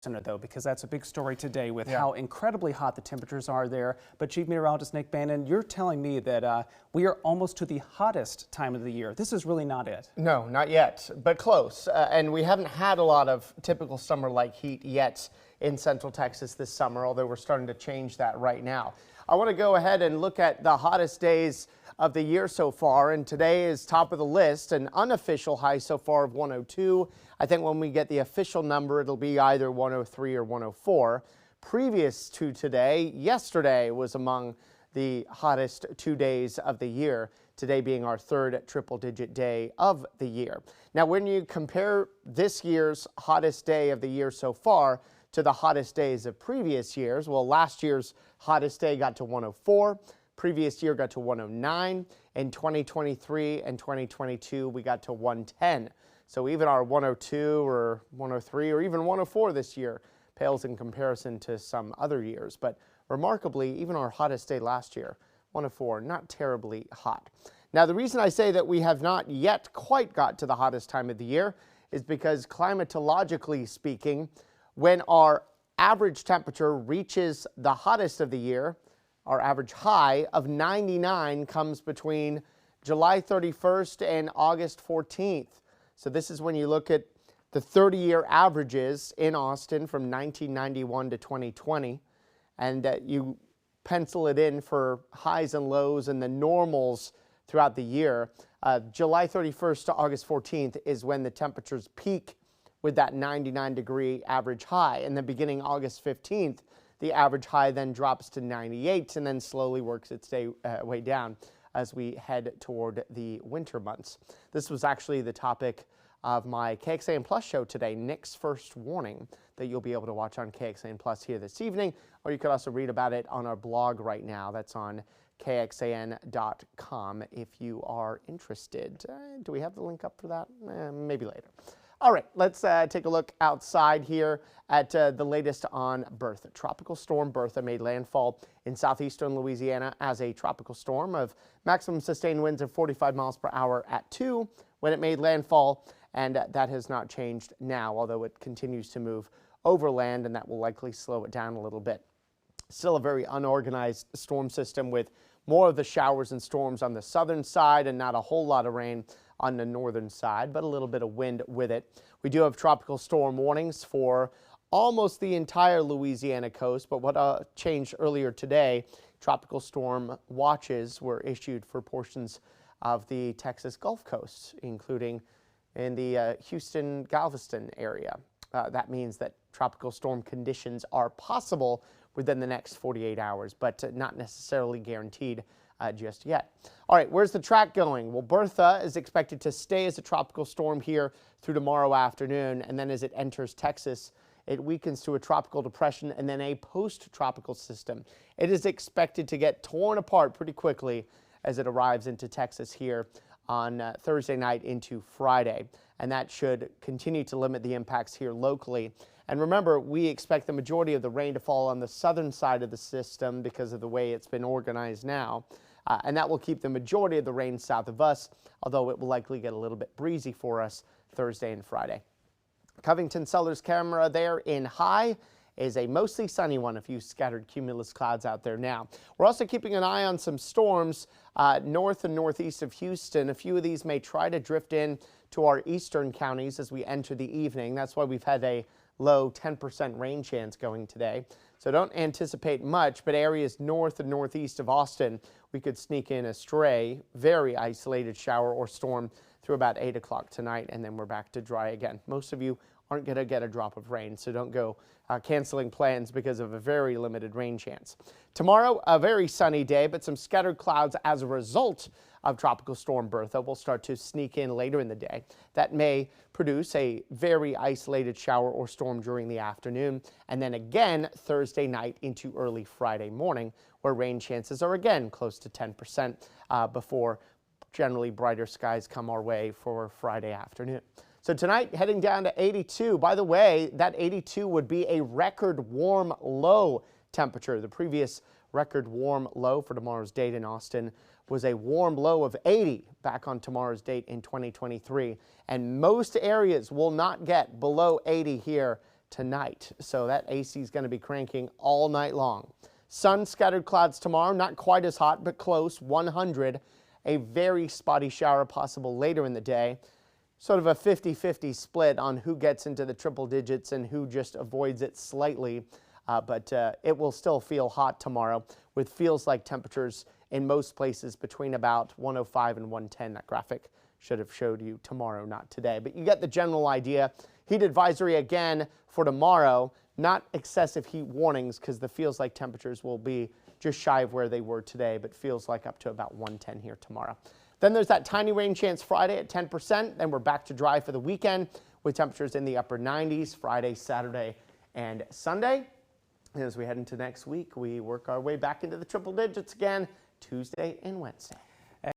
Center, though, because that's a big story today with how incredibly hot the temperatures are there. But Chief Meteorologist Nick Bannin, you're telling me that we are almost to the hottest time of the year. This is really not it. No, not yet, but close. And we haven't had a lot of typical summer-like heat yet in Central Texas this summer, although we're starting to change that right now. I want to go ahead and look at the hottest days of the year so far, and today is top of the list, an unofficial high so far of 102. I think when we get the official number, it'll be either 103 or 104. Previous to today, yesterday was among the hottest 2 days of the year, today being our third triple-digit day of the year. Now, when you compare this year's hottest day of the year so far to the hottest days of previous years, well, last year's hottest day got to 104. Previous year got to 109. In 2023 and 2022, we got to 110. So even our 102 or 103 or even 104 this year pales in comparison to some other years. But remarkably, even our hottest day last year, 104, not terribly hot. Now, the reason I say that we have not yet quite got to the hottest time of the year is because climatologically speaking, when our average temperature reaches the hottest of the year, our average high of 99 comes between July 31st and August 14th. So this is when you look at the 30-year averages in Austin from 1991 to 2020, and you pencil it in for highs and lows and the normals throughout the year. July 31st to August 14th is when the temperatures peak with that 99-degree average high, and then beginning August 15th, the average high then drops to 98 and then slowly works its way down as we head toward the winter months. This was actually the topic of my KXAN Plus show today, Nick's First Warning, that you'll be able to watch on KXAN Plus here this evening, or you could also read about it on our blog right now. That's on KXAN.com if you are interested. Do we have the link up for that? Maybe later. All right, let's take a look outside here at the latest on Bertha. Tropical Storm Bertha made landfall in southeastern Louisiana as a tropical storm of maximum sustained winds of 45 miles per hour at 2 when it made landfall, and that has not changed now, although it continues to move overland, and that will likely slow it down a little bit. Still a very unorganized storm system with more of the showers and storms on the southern side and not a whole lot of rain on the northern side, but a little bit of wind with it. We do have tropical storm warnings for almost the entire Louisiana coast, but what changed earlier today, tropical storm watches were issued for portions of the Texas Gulf Coast, including in the Houston-Galveston area. That means that tropical storm conditions are possible within the next 48 hours, but not necessarily guaranteed just yet. All right, where's the track going? Well, Bertha is expected to stay as a tropical storm here through tomorrow afternoon, and then as it enters Texas, it weakens to a tropical depression and then a post-tropical system. It is expected to get torn apart pretty quickly as it arrives into Texas here on Thursday night into Friday, and that should continue to limit the impacts here locally. And remember, we expect the majority of the rain to fall on the southern side of the system because of the way it's been organized now. And that will keep the majority of the rain south of us, although it will likely get a little bit breezy for us Thursday and Friday. Covington Sellers camera there in high is a mostly sunny one, a few scattered cumulus clouds out there now. We're also keeping an eye on some storms north and northeast of Houston. A few of these may try to drift in to our eastern counties as we enter the evening. That's why we've had a low 10% rain chance going today. So don't anticipate much, but areas north and northeast of Austin, we could sneak in a stray, very isolated shower or storm through about 8 o'clock tonight, and then we're back to dry again. Most of you aren't going to get a drop of rain, so don't go canceling plans because of a very limited rain chance. Tomorrow, a very sunny day, but some scattered clouds as a result of Tropical Storm Bertha will start to sneak in later in the day. That may produce a very isolated shower or storm during the afternoon, and then again Thursday night into early Friday morning, where rain chances are again close to 10% before generally brighter skies come our way for Friday afternoon. So tonight, heading down to 82. By the way, that 82 would be a record warm low temperature. The previous record warm low for tomorrow's date in Austin was a warm low of 80 back on tomorrow's date in 2023. And most areas will not get below 80 here tonight. So that AC is going to be cranking all night long. Sun, scattered clouds tomorrow, not quite as hot, but close, 100. A very spotty shower possible later in the day. Sort of a 50-50 split on who gets into the triple digits and who just avoids it slightly. But it will still feel hot tomorrow with feels like temperatures in most places between about 105 and 110. That graphic should have showed you tomorrow, not today. But you get the general idea. Heat advisory again for tomorrow. Not excessive heat warnings because the feels like temperatures will be just shy of where they were today, but feels like up to about 110 here tomorrow. Then there's that tiny rain chance Friday at 10%. Then we're back to dry for the weekend with temperatures in the upper 90s Friday, Saturday, and Sunday. And as we head into next week, we work our way back into the triple digits again Tuesday and Wednesday.